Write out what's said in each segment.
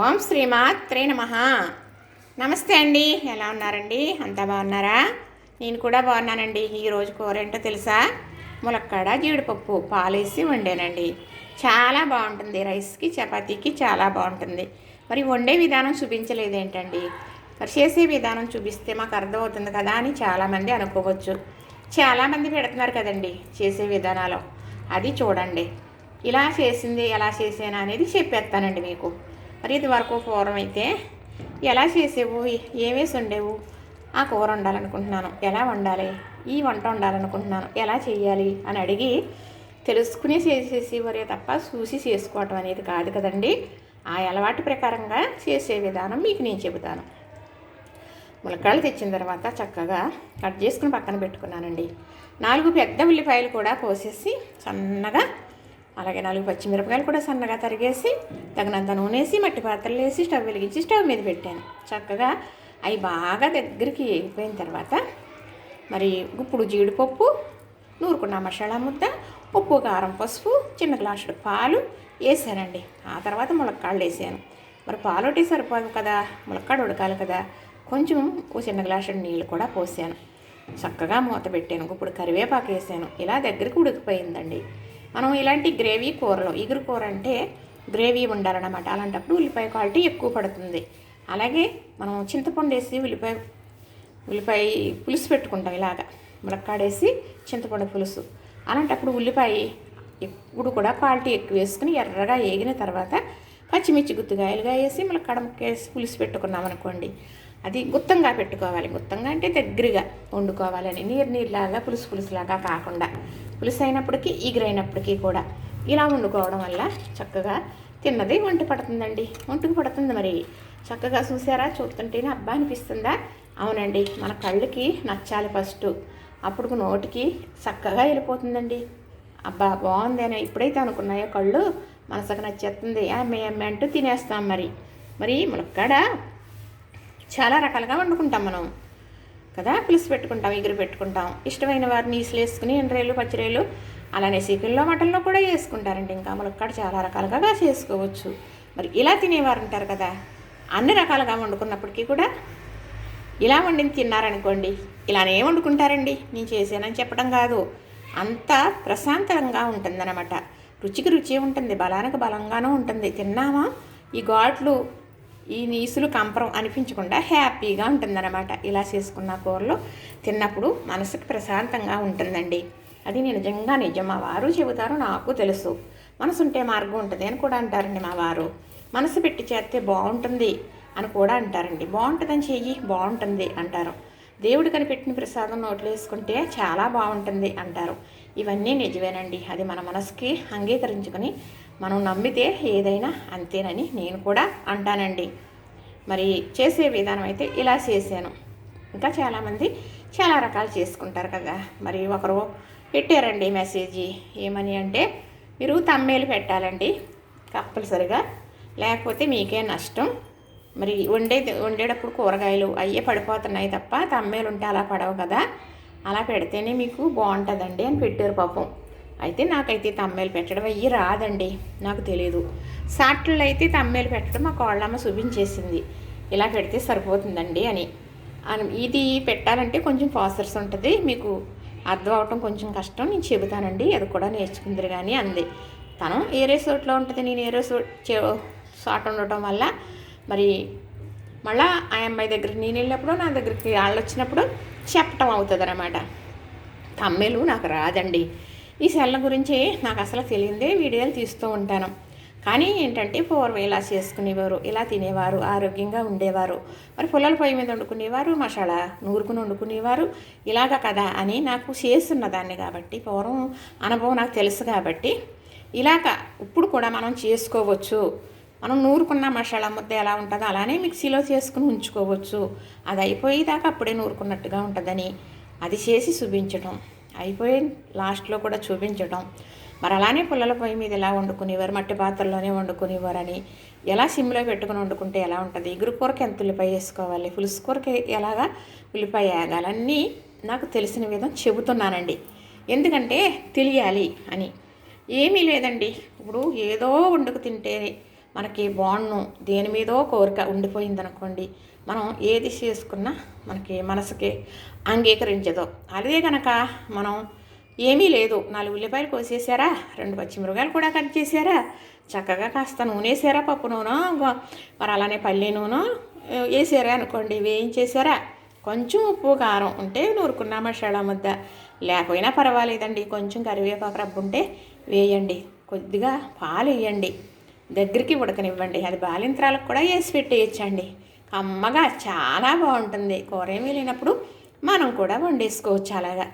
ఓం శ్రీమాత్రే నమః. నమస్తే అండి, ఎలా ఉన్నారండి? అంతా బాగున్నారా? నేను కూడా బాగున్నానండి. ఈరోజు కూర ఏంటో తెలుసా? ములక్కాడ జీడిపప్పు పాలేసి వండానండి. చాలా బాగుంటుంది, రైస్కి చపాతీకి చాలా బాగుంటుంది. మరి వండే విధానం చూపించలేదేంటండి? మరి చేసే విధానం చూపిస్తే మాకు అర్థమవుతుంది కదా అని చాలామంది అనుకోవచ్చు. చాలామంది పెడుతున్నారు కదండి చేసే విధానాలు, అది చూడండి. ఇలా చేసింది ఎలా చేసాను అనేది చెప్పేస్తానండి మీకు. మరి ఇది వరకు పూర్వం అయితే ఎలా చేసేవు, ఏమేసి వండేవు, ఆ కూర వండాలనుకుంటున్నాను, ఎలా వండాలి, ఈ వంట వండాలనుకుంటున్నాను, ఎలా చేయాలి అని అడిగి తెలుసుకుని చేసేసేవారే తప్ప చూసి చేసుకోవటం అనేది కాదు కదండి. ఆ అలవాటు ప్రకారంగా చేసే విధానం మీకు నేను చెబుతాను. ములక్కాడలు తెచ్చిన తర్వాత చక్కగా కట్ చేసుకుని పక్కన పెట్టుకున్నానండి. 4 పెద్ద ఉల్లిపాయలు కూడా కోసేసి సన్నగా, అలాగే 4 పచ్చిమిరపకాయలు కూడా సన్నగా తరిగేసి తగినంత నూనె వేసి మట్టి పాత్రలు వేసి స్టవ్ వెలిగించి స్టవ్ మీద పెట్టాను. చక్కగా అవి బాగా దగ్గరికి ఎగిపోయిన తర్వాత మరి ఇప్పుడు జీడిపప్పు, నూరుకున్న మసాలా ముద్ద, ఉప్పు కారం పసుపు, చిన్న గ్లాసుడు పాలు వేసానండి. ఆ తర్వాత ములక్కాడలు వేసాను. మరి పాలు ఒకటి సరిపోదు కదా, ములక్కాడ ఉడకాలి కదా, కొంచెం ఓ చిన్న గ్లాసుడు నీళ్ళు కూడా పోసాను. చక్కగా మూత పెట్టాను. ఇప్పుడు కరివేపాకు వేసాను. ఇలా దగ్గరికి ఉడికిపోయిందండి. మనం ఇలాంటి గ్రేవీ కూరలో, ఇగురు కూర అంటే గ్రేవీ ఉండాలన్నమాట. అలాంటప్పుడు ఉల్లిపాయ క్వాలిటీ ఎక్కువ పడుతుంది. అలాగే మనం చింతపండు వేసి ఉల్లిపాయ పులుసు పెట్టుకుంటాం, ఇలాగా ములక్కాడేసి చింతపండు పులుసు. అలాంటప్పుడు ఉల్లిపాయ ఇప్పుడు కూడా క్వాలిటీ ఎక్కువ వేసుకుని ఎర్రగా వేగిన తర్వాత పచ్చిమిర్చి గుత్తుగాయలుగా వేసి ములక్కాడ ముక్క వేసి పులుసు పెట్టుకున్నాం అనుకోండి, అది గుత్తంగా పెట్టుకోవాలి. గుత్తంగా అంటే దగ్గరగా వండుకోవాలని, నీరులాగా పులుసులాగా కాకుండా, పులుసు అయినప్పటికీ ఈగురైనప్పటికీ కూడా ఇలా వండుకోవడం వల్ల చక్కగా తిన్నది ఒంటి పడుతుందండి, ఒంటికి పడుతుంది. మరి చక్కగా చూసారా? చూస్తుంటేనే అబ్బా అనిపిస్తుందా? అవునండి, మన కళ్ళకి నచ్చాలి ఫస్ట్, అప్పుడు నోటికి చక్కగా వెళ్ళిపోతుందండి. అబ్బా బాగుంది అని ఎప్పుడైతే అనుకున్నాయో కళ్ళు మనసుకు నచ్చేస్తుంది, అమ్మే అంటూ తినేస్తాం. మరి ములక్కాడ చాలా రకాలుగా వండుకుంటాం మనం కదా. పులుసు పెట్టుకుంటాం, ఎగురు పెట్టుకుంటాం, ఇష్టమైన వారు నీసులు వేసుకుని ఎండ్రేలు పచ్చిరేలు, అలానే చికెన్లో మటన్లో కూడా వేసుకుంటారండి. ఇంకా ములక్కాడ చాలా రకాలుగా చేసుకోవచ్చు. మరి ఇలా తినేవారు ఉంటారు కదా, అన్ని రకాలుగా వండుకున్నప్పటికీ కూడా ఇలా వండిని తిన్నారనుకోండి, ఇలానే వండుకుంటారండి. నేను చేసానని చెప్పడం కాదు, అంత ప్రశాంతంగా ఉంటుందన్నమాట. రుచికి రుచి ఉంటుంది, బలానికి బలంగానూ ఉంటుంది. తిన్నామా ఈ ఘాట్లు, ఈ నీసులు కంపరం అనిపించకుండా హ్యాపీగా ఉంటుందన్నమాట. ఇలా చేసుకున్న కూరలు తిన్నప్పుడు మనసుకి ప్రశాంతంగా ఉంటుందండి. అది నిజం. మా వారు చెబుతారు, నాకు తెలుసు. మనసు ఉంటే మార్గం ఉంటుంది అని కూడా అంటారండి మా వారు. మనసు పెట్టి చేస్తే బాగుంటుంది అని కూడా అంటారండి. బాగుంటుందని చెయ్యి, బాగుంటుంది అంటారు. దేవుడు కనిపెట్టిన ప్రసాదం నోట్లో వేసుకుంటే చాలా బాగుంటుంది అంటారు. ఇవన్నీ నిజమేనండి. అది మన మనసుకి అంగీకరించుకొని మనం నమ్మితే ఏదైనా అంతేనని నేను కూడా అంటానండి. మరి చేసే విధానం అయితే ఇలా చేశాను. ఇంకా చాలామంది చాలా రకాలు చేసుకుంటారు కదా. మరి ఒకరు పెట్టారండి మెసేజ్, ఏమని అంటే, మీరు తమ్మేలు పెట్టాలండి కంపల్సరిగా, లేకపోతే మీకే నష్టం. మరి వండేటప్పుడు కూరగాయలు అయ్యే పడిపోతున్నాయి తప్ప తమ్మేలు ఉంటే అలా పడవు కదా, అలా పెడితేనే మీకు బాగుంటుందండి అని పెట్టారు పాపం. అయితే నాకైతే తమ్మేలు పెట్టడం అయ్యి రాదండి, నాకు తెలియదు. సాట్లు అయితే తమ్మేలు పెట్టడం మా కోళ్ళమ్మ చూపించేసింది, ఇలా పెడితే సరిపోతుందండి అని. ఇది పెట్టాలంటే కొంచెం ప్రాసెస్ ఉంటుంది, మీకు అర్థం అవటం కొంచెం కష్టం, నేను చెబుతానండి, అది కూడా నేర్చుకుందరు కానీ అంది. తను ఏరే చోట్లో ఉంటుంది, నేను ఏరే చోట ఉండటం వల్ల మరి మళ్ళీ ఆ అమ్మాయి దగ్గరికి నేను వెళ్ళినప్పుడు, నా దగ్గరికి వాళ్ళు వచ్చినప్పుడు చెప్పటం అవుతుంది అన్నమాట. తమ్మేలు నాకు రాదండి. ఈ సెల్ల గురించి నాకు అసలు తెలియదే వీడియోలు తీస్తూ ఉంటాను. కానీ ఏంటంటే పూర్వం ఇలా చేసుకునేవారు, ఇలా తినేవారు, ఆరోగ్యంగా ఉండేవారు. మరి పుల్లల పొయ్యి మీద వండుకునేవారు, మసాలా నూరుకుని వండుకునేవారు, ఇలాగ కదా అని నాకు చేస్తున్న దాన్ని కాబట్టి, పూర్వం అనుభవం నాకు తెలుసు కాబట్టి ఇలాగ ఇప్పుడు కూడా మనం చేసుకోవచ్చు. మనం నూరుకున్న మసాలా ముద్ద ఎలా ఉంటుందో అలానే మిక్సీలో చేసుకుని ఉంచుకోవచ్చు. అది అయిపోయేదాకా అప్పుడే నూరుకున్నట్టుగా ఉంటుందని అది చేసి చూపించడం, అయిపోయి లాస్ట్లో కూడా చూపించడం. మరి అలానే పుల్లల పొయ్యి మీద ఎలా వండుకునేవారు, మట్టి పాత్రలోనే వండుకునేవారని, ఎలా సిమ్లో పెట్టుకుని వండుకుంటే ఎలా ఉంటుంది, ఎగురు కూరకి ఎంత ఉల్లిపాయ వేసుకోవాలి, పులుసు కూరకి ఎలాగా ఉల్లిపాయ వేగాలన్నీ నాకు తెలిసిన విధం చెబుతున్నానండి. ఎందుకంటే తెలియాలి అని. ఏమీ లేదండి, ఇప్పుడు ఏదో వండుకు తింటే మనకి బాండ్ను దేని మీదో కోరిక ఉండిపోయిందనుకోండి, మనం ఏది చేసుకున్నా మనకి మనసుకి అంగీకరించదు. అదే కనుక మనం ఏమీ లేదు, 4 ఉల్లిపాయలు కోసేసారా, 2 పచ్చిమిరపకాయలు కూడా కట్ చేశారా, చక్కగా కాస్త నూనె వేసారా, పప్పు నూనె మరి అలానే పల్లి నూనె వేసారా అనుకోండి, వేయించేసారా, కొంచెం ఉప్పు కారం ఉంటే నూరుకున్న మసాలా ముద్ద, లేకపోయినా పర్వాలేదండి, కొంచెం కరివేపాకు రబ్బు ఉంటే వేయండి, కొద్దిగా పాలు వేయండి, దగ్గరికి ఉడకనివ్వండి, అది బాలింత్రాలకు కూడా వేసి పెట్టేయచ్చండి. కమ్మగా చాలా బాగుంటుంది. కూర ఏమీ లేనప్పుడు మనం కూడా వండేసుకోవచ్చు అలాగా.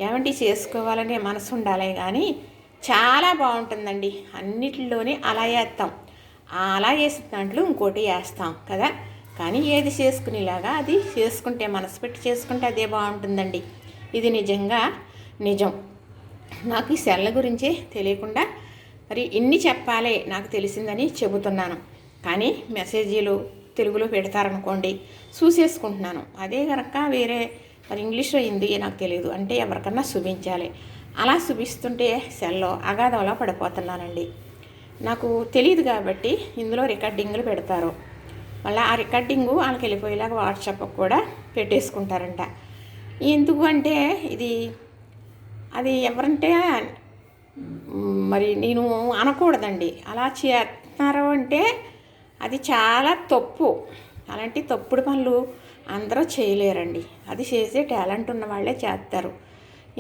ఏమంటే చేసుకోవాలనే మనసు ఉండాలి కానీ చాలా బాగుంటుందండి. అన్నిటిలోనే అలా వేస్తాం, అలా వేసిన దాంట్లో ఇంకోటి వేస్తాం కదా. కానీ ఏది చేసుకునేలాగా అది చేసుకుంటే, మనసు పెట్టి చేసుకుంటే అదే బాగుంటుందండి. ఇది నిజంగా నిజం. నాకు ఈ సెల్ల గురించి తెలియకుండా మరి ఇన్ని చెప్పాలి నాకు తెలిసిందని చెబుతున్నాను. కానీ మెసేజీలు తెలుగులో పెడతారనుకోండి, చూసేసుకుంటున్నాను. అదే కనుక వేరే మరి ఇంగ్లీష్లో హిందీ నాకు తెలియదు అంటే ఎవరికన్నా చూపించాలి. అలా చూపిస్తుంటే సెల్లో అగాధంలో పడిపోతున్నానండి. నాకు తెలియదు కాబట్టి ఇందులో రికార్డింగ్లు పెడతారు. మళ్ళీ ఆ రికార్డింగు వాళ్ళకి వెళ్ళిపోయేలాగా వాట్సాప్ కూడా పెట్టేసుకుంటారంట. ఎందుకు అంటే అది ఎవరంటే మరి నేను అనకూడదండి. అలా చేస్తున్నారు అంటే అది చాలా తప్పు. అలాంటి తప్పుడు పనులు అందరూ చేయలేరండి. అది చేసే టాలెంట్ ఉన్న వాళ్ళే చేస్తారు.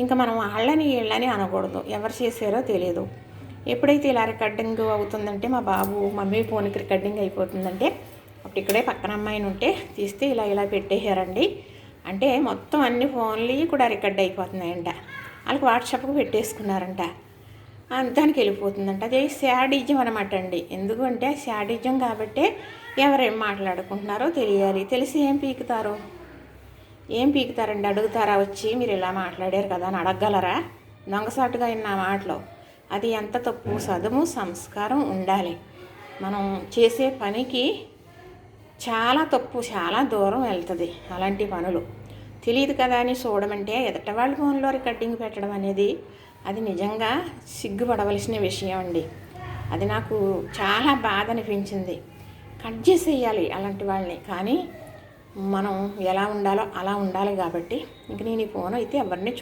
ఇంకా మనం వాళ్ళని వీళ్ళని అనకూడదు. ఎవరు చేసారో తెలియదు. ఎప్పుడైతే ఇలా రికార్డింగ్ అవుతుందంటే, మా బాబు మమ్మీ ఫోన్కి రికార్డింగ్ అయిపోతుందంటే, అప్పుడు ఇక్కడే పక్కన అమ్మాయిని ఉంటే తీస్తే ఇలా పెట్టేశారండి. అంటే మొత్తం అన్ని ఫోన్లు కూడా రికార్డ్ అయిపోతున్నాయంట. వాళ్ళకి వాట్సాప్కి పెట్టేసుకున్నారంట. దానికి వెళ్ళిపోతుందంట. అదే శాడిజం అనమాట అండి. ఎందుకు అంటే శాడిజం కాబట్టి ఎవరేం మాట్లాడుకుంటున్నారో తెలియాలి. తెలిసి ఏం పీకుతారండి? అడుగుతారా వచ్చి మీరు ఇలా మాట్లాడారు కదా అని అడగగలరా? దొంగసాటుగా అయిన మాటలు. అది ఎంత తప్పు. చదువు సంస్కారం ఉండాలి. మనం చేసే పనికి చాలా తప్పు, చాలా దూరం వెళ్తుంది అలాంటి పనులు. తెలియదు కదా అని చూడమంటే ఎదట వాళ్ళ ఫోన్లో రికార్డింగ్ పెట్టడం అనేది అది నిజంగా సిగ్గుపడవలసిన విషయం అండి. అది నాకు చాలా బాధ అనిపించింది. కట్ చేసేయాలి అలాంటి వాళ్ళని. కానీ మనం ఎలా ఉండాలో అలా ఉండాలి కాబట్టి ఇంక నేను ఈ ఫోన్ అయితే ఎవరిని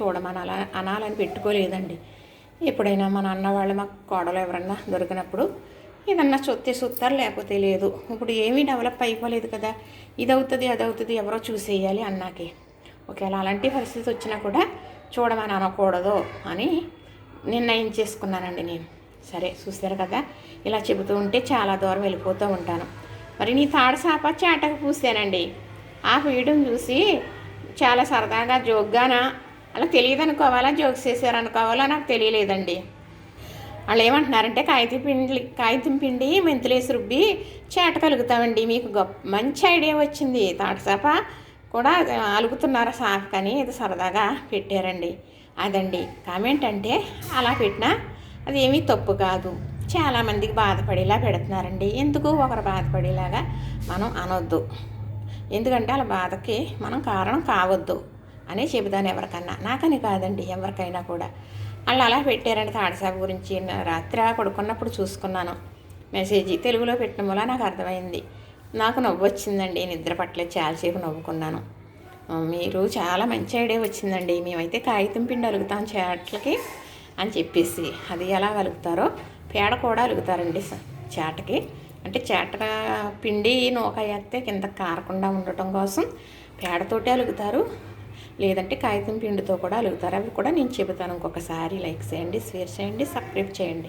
అనాలని పెట్టుకోలేదండి. ఎప్పుడైనా మన అన్నవాళ్ళు, మా కోడలు ఎవరన్నా దొరికినప్పుడు ఏదన్నా చూస్తారు, లేకపోతే లేదు. ఇప్పుడు ఏమీ డెవలప్ అయిపోలేదు కదా, ఇదవుతుంది అదవుతుంది ఎవరో చూసేయాలి అన్నాకే. ఒకవేళ అలాంటి పరిస్థితి వచ్చినా కూడా చూడమని అనకూడదు అని నిర్ణయించేసుకున్నానండి నేను. సరే చూస్తారు కదా, ఇలా చెబుతూ ఉంటే చాలా దూరం వెళ్ళిపోతూ ఉంటాను. మరి నీ తాడసాప చాటకు పూసానండి. ఆ వీడియో చూసి చాలా సరదాగా జోక్గానా, అలా తెలియదు అనుకోవాలా, జోక్స్ చేశారనుకోవాలా నాకు తెలియలేదండి. వాళ్ళు ఏమంటున్నారంటే కాగితం పిండి మెంతులేసి రుబ్బి చేట కలుగుతామండి, మీకు మంచి ఐడియా వచ్చింది, తాటసాప కూడా అలుగుతున్నారా సాఫ్ కానీ ఇది సరదాగా పెట్టారండి. అదండి కామెంట్. అంటే అలా పెట్టినా అది ఏమీ తప్పు కాదు. చాలామందికి బాధపడేలా పెడుతున్నారండి. ఎందుకు ఒకరు బాధపడేలాగా మనం అనొద్దు. ఎందుకంటే వాళ్ళ బాధకి మనం కారణం కావద్దు అని చెబుతాను ఎవరికన్నా. నాకని కాదండి, ఎవరికైనా కూడా. వాళ్ళు అలా పెట్టారండి తాడసాప గురించి. రాత్రి పడుకున్నప్పుడు చూసుకున్నాను మెసేజ్, తెలుగులో పెట్టడం వల్ల నాకు అర్థమైంది. నాకు నవ్వు వచ్చిందండి, నిద్ర పట్టలేదు, చాలాసేపు నవ్వుకున్నాను. మీరు చాలా మంచి ఐడియా వచ్చిందండి, మేమైతే కాగితం పిండి అలుగుతాం చేటలకి అని చెప్పేసి. అది ఎలా అలుగుతారో పేడ కూడా అలుగుతారండి చేటకి. అంటే చేట పిండి నూక వేస్తే కింద కారకుండా ఉండటం కోసం పేడతోటి అలుగుతారు, లేదంటే కాగితం పిండితో కూడా అలుగుతారు. అవి కూడా నేను చెబుతాను ఇంకొకసారి. లైక్ చేయండి, షేర్ చేయండి, సబ్స్క్రైబ్ చేయండి.